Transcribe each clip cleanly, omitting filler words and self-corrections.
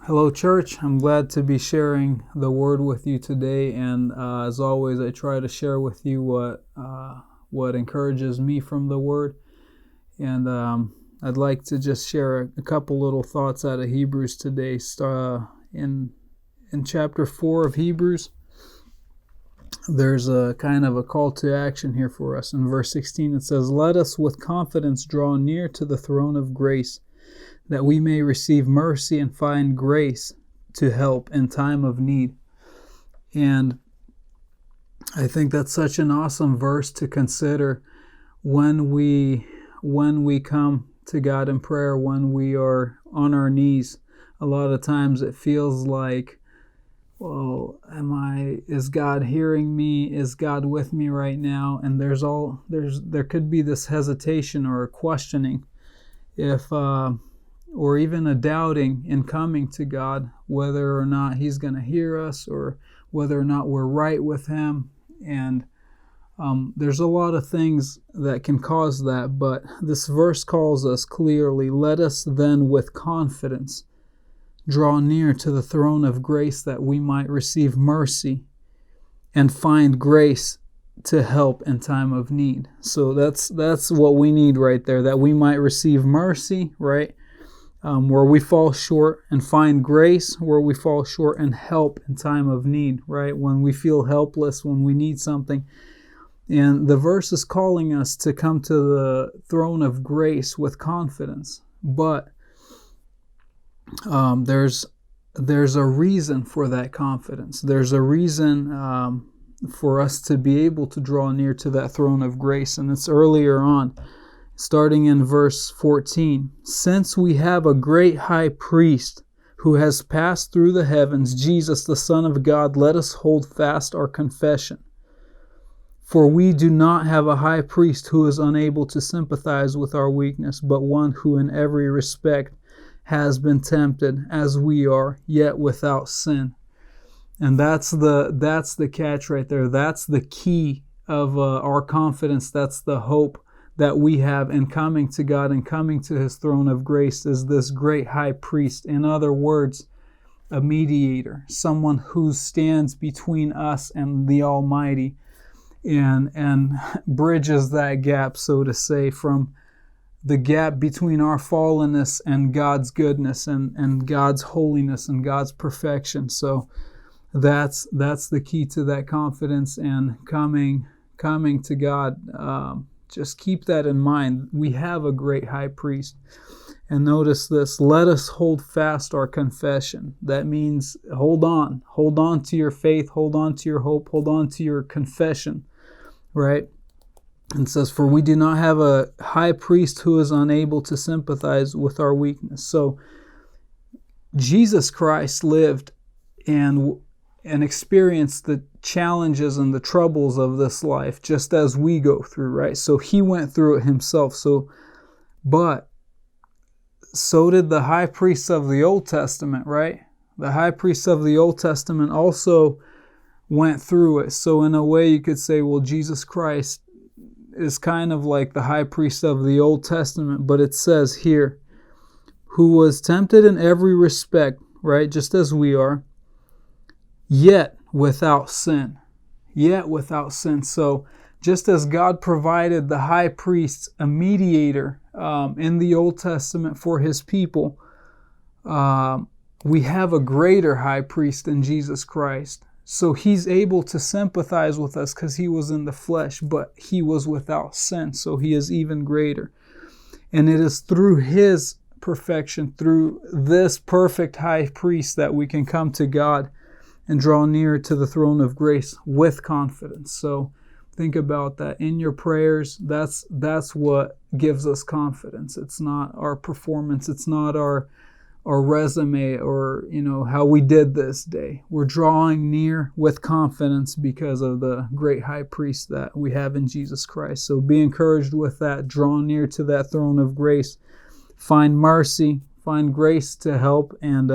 Hello, church. I'm glad to be sharing the Word with you today, and as always, I try to share with you what encourages me from the Word. And I'd like to just share a couple little thoughts out of Hebrews today. In chapter 4 of Hebrews, there's a kind of a call to action here for us. In verse 16, it says, "Let us with confidence draw near to the throne of grace, that we may receive mercy and find grace to help in time of need." And I think that's such an awesome verse to consider when we come to God in prayer, when we are on our knees. A lot of times it feels like, well, is God hearing me? Is God with me right now? And there could be this hesitation or a questioning or even a doubting in coming to God, whether or not He's going to hear us or whether or not we're right with Him. And there's a lot of things that can cause that, but this verse calls us clearly, "Let us then with confidence draw near to the throne of grace, that we might receive mercy and find grace to help in time of need." So that's what we need right there, that we might receive mercy, right? Where we fall short, and find grace where we fall short, and help in time of need, right? When we feel helpless, when we need something. And the verse is calling us to come to the throne of grace with confidence. But there's a reason for that confidence. There's a reason for us to be able to draw near to that throne of grace. And it's earlier on, starting in verse 14. "Since we have a great high priest who has passed through the heavens, Jesus, the Son of God, let us hold fast our confession. For we do not have a high priest who is unable to sympathize with our weakness, but one who in every respect has been tempted as we are, yet without sin." And that's the catch right there. That's the key of our confidence. That's the hope that we have in coming to God and coming to His throne of grace, is this great high priest. In other words, a mediator, someone who stands between us and the Almighty and bridges that gap, so to say, from the gap between our fallenness and God's goodness and God's holiness and God's perfection. So that's the key to that confidence and coming to God. Just keep that in mind. We have a great high priest. And notice this, "Let us hold fast our confession." That means hold on. Hold on to your faith. Hold on to your hope. Hold on to your confession, right? And it says, "For we do not have a high priest who is unable to sympathize with our weakness." So Jesus Christ lived and experienced the challenges and the troubles of this life just as we go through, right? So He went through it Himself. But so did the high priests of the Old Testament, right? The high priests of the Old Testament also went through it. So in a way you could say, well, Jesus Christ is kind of like the high priest of the Old Testament, but it says here, "Who was tempted in every respect," right? Just as we are, "yet without sin." Yet without sin. So just as God provided the high priest, a mediator in the Old Testament for His people, we have a greater high priest in Jesus Christ. So He's able to sympathize with us because He was in the flesh, but He was without sin. So He is even greater. And it is through His perfection, through this perfect high priest, that we can come to God and draw near to the throne of grace with confidence. So think about that in your prayers. That's what gives us confidence. It's not our performance. It's not our resume or how we did this day. We're drawing near with confidence because of the great high priest that we have in Jesus Christ. So be encouraged with that. Draw near to that throne of grace. Find mercy. Find grace to help and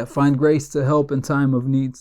find grace to help in time of need.